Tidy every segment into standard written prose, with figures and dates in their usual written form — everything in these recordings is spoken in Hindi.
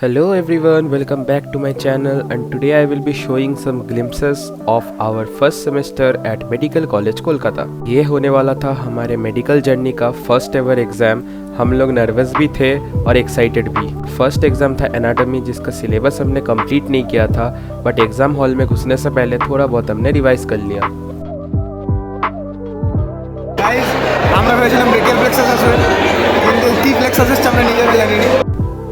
Hello everyone, welcome back to my channel and today I will be showing some glimpses of our first semester at Medical College Kolkata. ये होने वाला था हमारे मेडिकल जर्नी का फर्स्ट एवर एग्ज़ाम। हम लोग नर्वस भी थे और एक्साइटेड भी। फर्स्ट एग्ज़ाम था एनाटॉमी जिसका सिलेबस हमने कंप्लीट नहीं किया था, बट एग्ज़ाम हॉल में घुसने से पहले थोड़ा बहुत हमने रिवाइज कर लिया।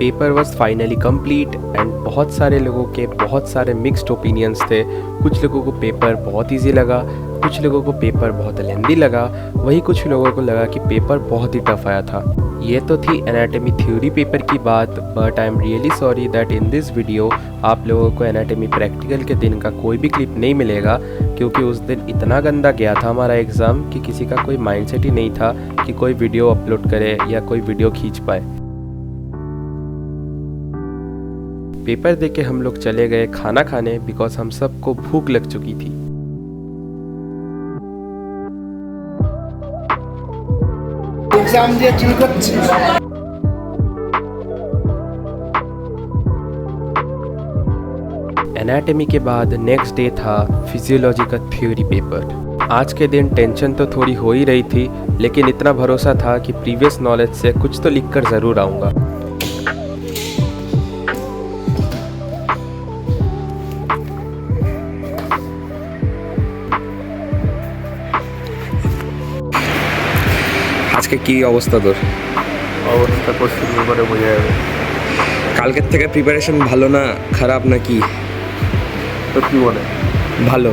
Paper was finally complete and बहुत सारे लोगों के बहुत सारे मिक्स्ड ओपिनियंस थे। कुछ लोगों को पेपर बहुत इजी लगा, कुछ लोगों को पेपर बहुत लेंदी लगा, वही कुछ लोगों को लगा कि पेपर बहुत ही टफ आया था। ये तो थी एनाटॉमी थ्योरी पेपर की बात, but I am really sorry that in this video आप लोगों को एनाटॉमी प्रैक्टिकल के दिन का कोई भी क्लिप नहीं मिलेगा, क्योंकि उस दिन इतना गंदा गया था हमारा एग्ज़ाम कि किसी का कोई माइंडसेट ही नहीं था कि कोई वीडियो अपलोड करे या कोई वीडियो खींच पाए। पेपर दे के हम लोग चले गए खाना खाने बिकॉज हम सबको भूख लग चुकी थी। एग्जाम দিয়ে কি করছিস? एनाटॉमी के बाद नेक्स्ट डे था फिजियोलॉजी का थ्योरी पेपर। आज के दिन टेंशन तो थोड़ी हो ही रही थी, लेकिन इतना भरोसा था कि प्रीवियस नॉलेज से कुछ तो लिखकर ज़रूर आऊँगा। আজকে কি অবস্থা তোর? অবস্থা কোশ্চেন পেপারে বোঝা যাবে। কালকের থেকে প্রিপারেশন ভালো না খারাপ নাকি? তো কি বলে? ভালো।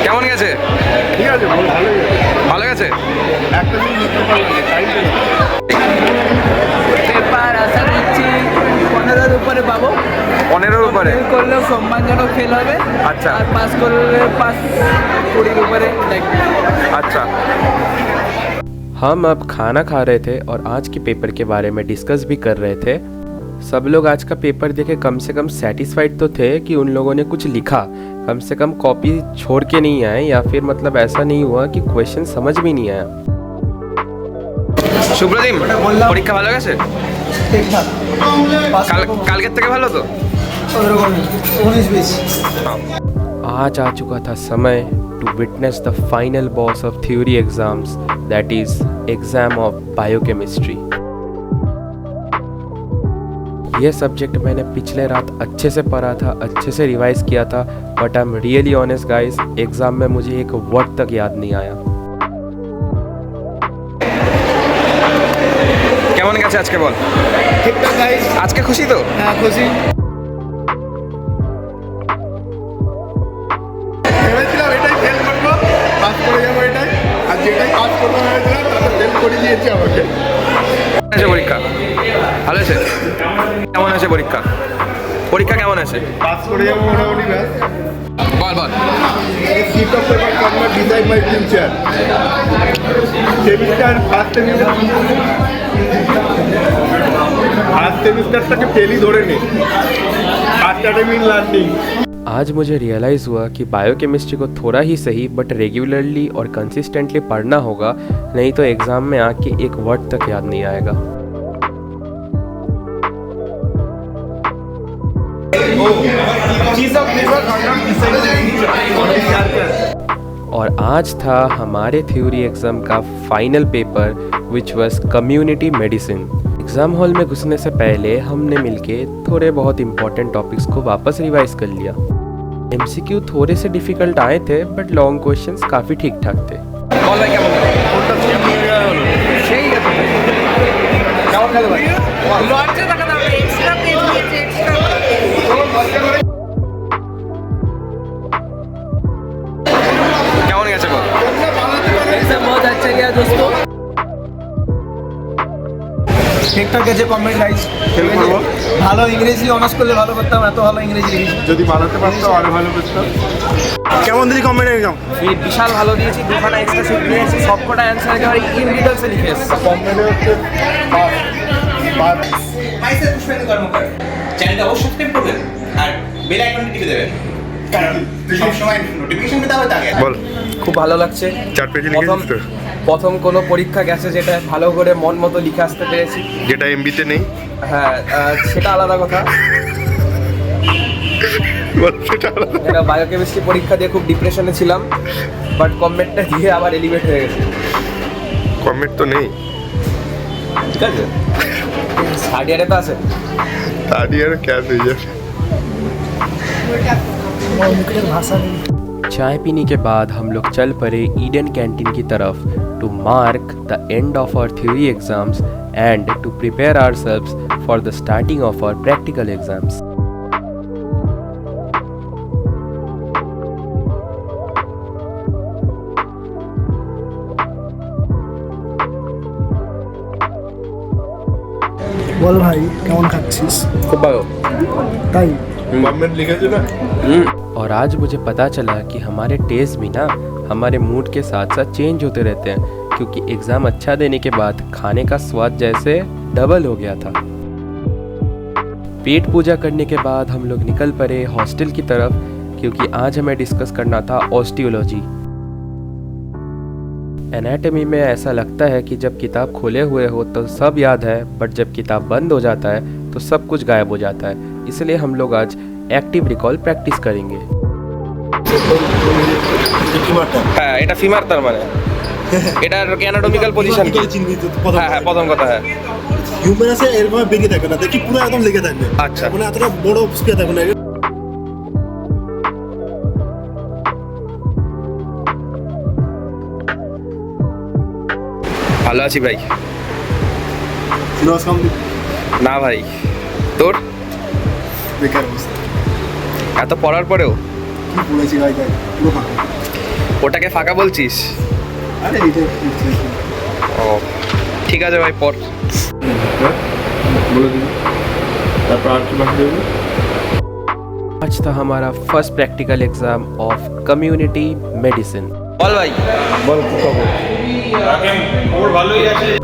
কেমন গেছে? ঠিক আছে, ভালো গেছে। একটা দিন লিখতে পারলে টাইম পেপার আশা করছি 15-র উপরে পাবো। 15-র উপরে করলেও সম্মানজনক ফেল হবে। আচ্ছা। আর পাস করলে 20-র উপরে। अच्छा। हम अब खाना खा रहे थे और आज के पेपर के बारे में डिस्कस भी कर रहे थे। सब लोग आज का पेपर देखे कम से कम सेटिस्फाइड तो थे कि उन लोगों ने कुछ लिखा, कम से कम कॉपी छोड़ के नहीं आए, या फिर मतलब ऐसा नहीं हुआ कि क्वेश्चन समझ भी नहीं आया। সুব্রদীপ, পরীক্ষা ভালো গেছে? ঠিকঠাক। কালকের থেকে ভালো তো? 19-20। आज आ चुका था समय to witness the final boss of theory exams, that is exam of biochemistry. यह सब्जेक्ट मैंने पिछले रात अच्छे से पढ़ा था, अच्छे से रिवाइज किया था, but I am really honest guys, exam में मुझे एक वर्ड तक याद नहीं आया। কেমন গেছে আজকে বল? ঠিকঠাক গাইস। আজকে খুশি তো? হ্যাঁ খুশি। ভেবেছিলাম এটাই ফেল করবো, পাস করে যাবো এটাই, আর যেটাই পাস করবো ভেবেছিলাম তাতে ফেল করে দিয়েছে আমাকে। পরীক্ষা ভালো আছে? কেমন আছে পরীক্ষা? পরীক্ষা কেমন আছে? পাস করে যাবো মোটামুটি ব্যাস। বল বল। Sheet of paper convert decide my future. Semester first সেমিস্টারটাকে ফেলই ধরে নে। First attempt in learning. आज मुझे रियलाइज़ हुआ कि बायोकेमिस्ट्री को थोड़ा ही सही बट रेगुलरली और कंसिस्टेंटली पढ़ना होगा, नहीं तो एग्ज़ाम में आके एक वर्ड तक याद नहीं आएगा। और आज था हमारे थ्योरी एग्ज़ाम का final paper which was community medicine. Exam hall में घुसने से पहले हमने मिलके थोड़े बहुत इंपॉर्टेंट टॉपिक्स को वापस रिवाइज कर लिया। एमसीक्यू थोड़े से डिफ़िकल्ट आए थे, बट लॉन्ग क्वेश्चंस काफ़ी ठीक ठाक थे। কেমন গেছে বল? बहुत अच्छा गया दोस्तों। ঠিকঠাক গেছে কমপ্লিট গাইস। ফেল করবো। ভালো ইংরেজি অনার্স করলে ভালো করতাম, এত ভালো ইংরেজি লিখেছি। যদি বানাতে পারতাম আরো ভালো করতাম। কেমন দিলি কমেন্ট এক্সাম? বিশাল ভালো দিয়েছি, দুখানা এক্সট্রা শিট নিয়েছি, সবকটা অ্যান্সার একেবারে ইন ডিটেলসে লিখে এসেছি। কমেন্টে হচ্ছে চ্যানেলটা অবশ্যই সাবস্ক্রাইব করবেন আর বেল আইকনটি টিপে দেবেন। কারণ সবসময় নোটিফিকেশন পেতে হবে তাকে। বল। খুব ভালো লাগছে। 4 পেজে লিখেছিস তো? প্রথম কোনো পরীক্ষা গেছে যেটা ভালো করে মন মতো লিখে আসতে পেরেছি। যেটা এমবিতে নেই। হ্যাঁ, সেটা আলাদা কথা। এটা বায়োকেমিস্ট্রি পরীক্ষা দিয়ে খুব ডিপ্রেশনে ছিলাম, বাট কমেন্টটা দিয়ে আবার এলিভেট হয়ে গেছে। কমেন্ট তো নেই, ঠিক আছে, থার্ড ইয়ারে তো আছে। থার্ড ইয়ারে ক্যাশ হয়ে যাবে। चाय पीने के बाद हम लोग चल पड़े ईडन कैंटीन की तरफ to mark the end of our theory exams and to prepare ourselves for the starting of our practical exams. বল ভাই কেমন খাচ্ছিস? খুব ভালো। তাই কমেন্ট লিখেছে না? और आज मुझे पता चला कि हमारे टेस्ट भी ना हमारे मूड के साथ साथ चेंज होते रहते हैं, क्योंकि एग्ज़ाम अच्छा देने के बाद खाने का स्वाद जैसे डबल हो गया था। पेट पूजा करने के बाद हम लोग निकल पड़े हॉस्टल की तरफ, क्योंकि आज हमें डिस्कस करना था ऑस्टियोलॉजी। एनाटॉमी में ऐसा लगता है कि जब किताब खोले हुए हो तो सब याद है, बट जब किताब बंद हो जाता है तो सब कुछ गायब हो जाता है। इसलिए हम लोग आज एक्टिव रिकॉल प्रैक्टिस करेंगे। হ্যাঁ, এটা ফিমার, তার মানে এটার অ্যানাটমিক্যাল পজিশন কি? হ্যাঁ হ্যাঁ, প্রথম কথা। হ্যাঁ, হিউম্যানাসে এরকম বেরিয়ে থাকে না, দেখি পুরো একদম লেগে থাকবে। আচ্ছা। মানে এতটা বড় স্কেল থাকবে না। ভালো আছি ভাই। Syllabus complete? না ভাই, তোর? বেকার অবস্থা। এত পড়ার পরেও কি বলেছি ভাই, দেখ পুরো ফাঁকা। ওটাকে ফাঁকা বলছিস? আরে এইটা ও ঠিক আছে ভাই, পড়। বলে দিন, তারপর আর কি বাকি দেবে? आज था हमारा first practical exam of community medicine. বল ভাই। বল কি খবর?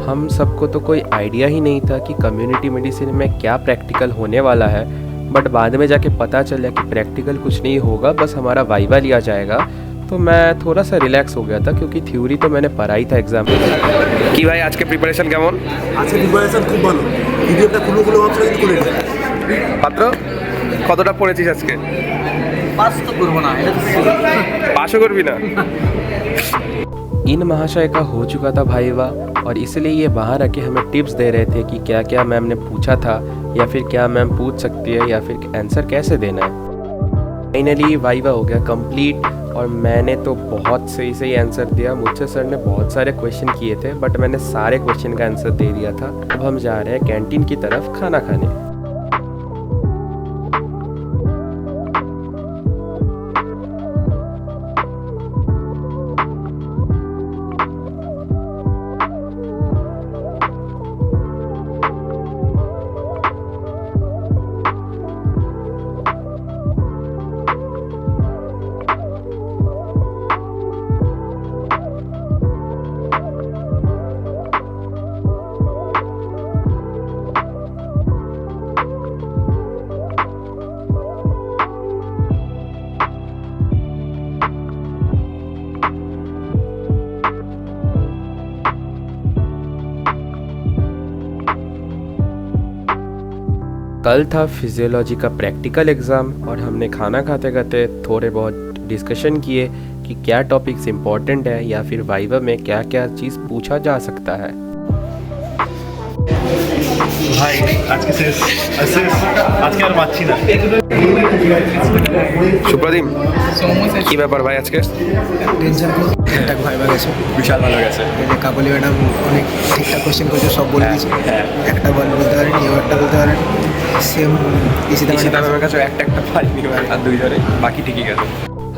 हम सबको तो कोई आइडिया ही नहीं था कि कम्युनिटी मेडिसिन में क्या प्रैक्टिकल होने वाला है, बट बाद में जाके पता चला कि प्रैक्टिकल कुछ नहीं होगा, बस हमारा वाइवा लिया जाएगा। तो मैं थोड़ा सा रिलैक्स हो गया था, क्योंकि थ्योरी तो मैंने पढ़ा ही था एग्जाम में। কি ভাই, আজকে প্রিপারেশন কেমন? আজকে প্রিপারেশন খুব ভালো। ভিডিওটা খুলে ভাবছি কিন্তু খুলে নি। পাত্র কতটা পড়েছিস আজকে? পাস তো করব না, এটা পাসও করবি না? इन महाशय का हो चुका था भाईवा, और इसलिए ये बाहर आके हमें टिप्स दे रहे थे कि क्या क्या मैम ने पूछा था, या फिर क्या मैम पूछ सकती है, या फिर आंसर कैसे देना है। फाइनली वाइवा हो गया कंप्लीट, और मैंने तो बहुत सही सही आंसर दिया। मुझसे सर ने बहुत सारे क्वेश्चन किए थे, बट मैंने सारे क्वेश्चन का आंसर दे दिया था। अब हम जा रहे हैं कैंटीन की तरफ खाना खाने। कल था फिजियोलॉजी का प्रैक्टिकल एग्ज़ाम, और हमने खाना खाते खाते थोड़े बहुत डिस्कशन किए कि क्या टॉपिक्स इम्पोर्टेंट है, या फिर वाइवा में क्या क्या चीज़ पूछा जा सकता है। ভাই আজকে শেষ আজকে আর পাচ্ছি না। সুপ্রদীপ, কি ব্যাপার ভাই আজকে? টেনশন খুব ঠিকঠাক ভাইবা গেছে, বিশাল ভালো গেছে। এটা কাকলি ম্যাডাম অনেক ঠিকঠাক কোশ্চেন করেছে, সব বলে দিয়েছে। একটা বলতে পারেন, একটা বলতে পারেন। सेम इसी तरह मेरे काছে একটা পারিনি ভাই, আর দুইজনে বাকি ঠিকই গেছে।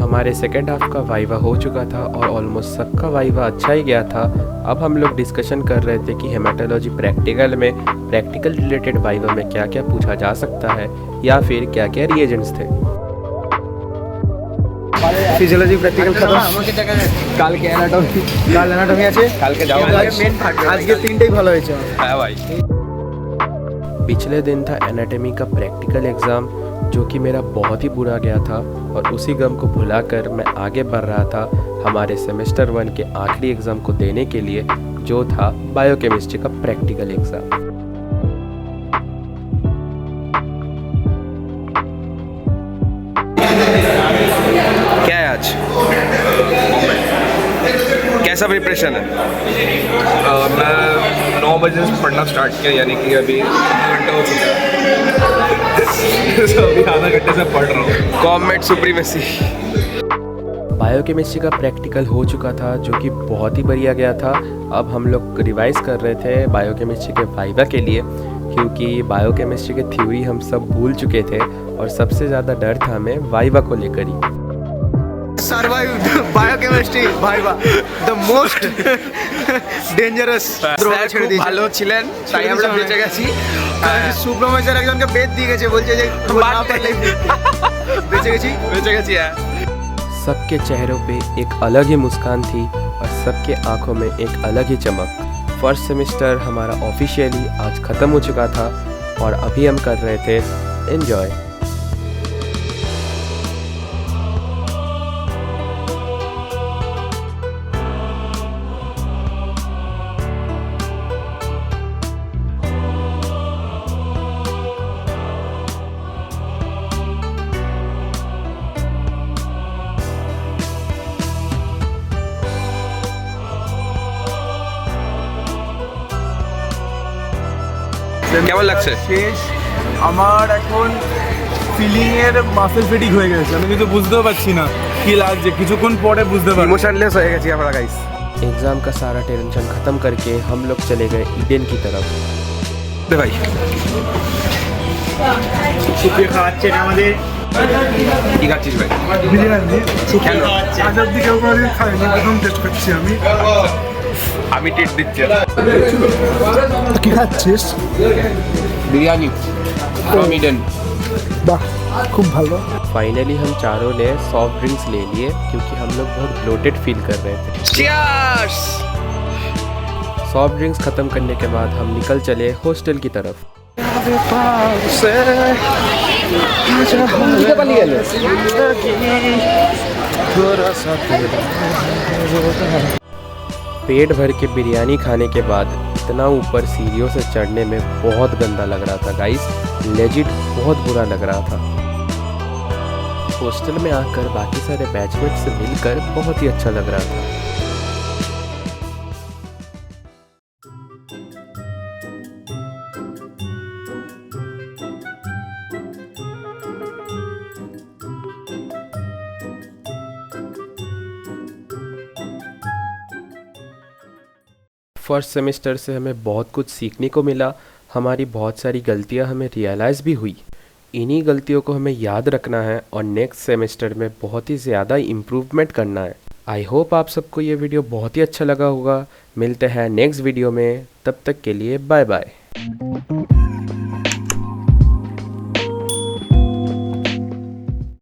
हमारे सेकेंड हाफ का वाइवा हो चुका था, और ऑलमोस्ट सबका वाइवा अच्छा ही गया था। अब हम लोग डिस्कशन कर रहे थे कि हेमाटोलॉजी प्रैक्टिकल में प्रैक्टिकल रिलेटेड वाइवा में क्या क्या पूछा जा सकता है, या फिर क्या क्या रिएजेंट्स थे। ফিজিওলজি প্র্যাকটিক্যাল খতম। কালকে অ্যানাটমি আছে, কালকে যাও। আজকে তিনটেই ভালো হয়েছে। হ্যাঁ ভাই। पिछले दिन था एनाटॉमी का प्रैक्टिकल एग्ज़ाम, जो कि मेरा बहुत ही बुरा गया था, और उसी गम को भुलाकर मैं आगे बढ़ रहा था हमारे सेमेस्टर 1 के आखिरी एग्ज़ाम को देने के लिए, जो था बायोकेमिस्ट्री का प्रैक्टिकल एग्ज़ाम। क्या है आज? कैसा प्रिपरेशन है? मैं 9 बजे से पढ़ना स्टार्ट किया, यानी कि अभी आधा घंटा हो चुका है। तो अभी आधा घंटे से पढ़ रहा हूँ। Comet supremacy. बायोकेमिस्ट्री का प्रैक्टिकल हो चुका था, जो कि बहुत ही बढ़िया गया था। अब हम लोग रिवाइज़ कर रहे थे बायोकेमिस्ट्री के वाइवा के लिए, क्योंकि बायोकेमिस्ट्री के थ्योरी हम सब भूल चुके थे और सबसे ज़्यादा डर था हमें वाइवा को लेकर ही। Survive biochemistry viva the most dangerous. খুব ভালো ছিলেন, তাই আমরা বেঁচে গেছি। সুব্রমণ্য স্যার একজনকে বেদ দিয়ে গেছে, বলছে যে না পারলে বেঁচে গেছি। सबके चेहरों पे एक अलग ही मुस्कान थी और सबके आंखों में एक अलग ही चमक। फर्स्ट सेमेस्टर हमारा ऑफिशियली आज ख़त्म हो चुका था और अभी हम कर रहे थे एंजॉय। কেমন লাগছে? শেষ। আমার এখন ফিলিংয়ের মাসেল ফিটিং হয়ে গেছে, আমি কিছু বুঝতেও পারছি না কি লাগছে, কিছুক্ষণ পরে বুঝতে পারবো। ইমোশনলেস হয়ে গেছি আমরা গাইস। एग्ज़ाम का सारा टेंशन ख़त्म करके हम लोग चले गए ईडन की तरफ। দে ভাই, শুকিয়ে খাওয়াচ্ছেন আমাদের কি খাচ্ছিস ভাই? বিরিয়ানি। কেন? আজ অব্দি কেউ কোনোদিন খাইনি, প্রথম টেস্ট করছি আমি। আমি টিট দিচ্ছি। কি খাচ্ছিস? Biryani from Eden. বাহ, খুব ভালো। फाइनली हम चारों ने सॉफ्ट ड्रिंक्स ले लिए क्योंकि हम लोग बहुत ब्लोटेड फील कर रहे थे। चियर्स। सॉफ्ट ड्रिंक्स ख़त्म करने के बाद हम निकल चले हॉस्टल की तरफ। पेट भर के बिरयानी खाने के बाद इतना ऊपर सीढ़ियों से चढ़ने में बहुत गंदा लग रहा था गाइस, लेजिट बहुत बुरा लग रहा था। हॉस्टल में आकर बाकी सारे बैचमेट से मिलकर बहुत ही अच्छा लग रहा था। फर्स्ट सेमेस्टर से हमें बहुत कुछ सीखने को मिला, हमारी बहुत सारी गलतियां हमें रियलाइज़ भी हुई। इन्हीं गलतियों को हमें याद रखना है और नेक्स्ट सेमेस्टर में बहुत ही ज़्यादा इम्प्रूवमेंट करना है। आई होप आप सबको ये वीडियो बहुत ही अच्छा लगा होगा। मिलते हैं नेक्स्ट वीडियो में, तब तक के लिए बाय बाय।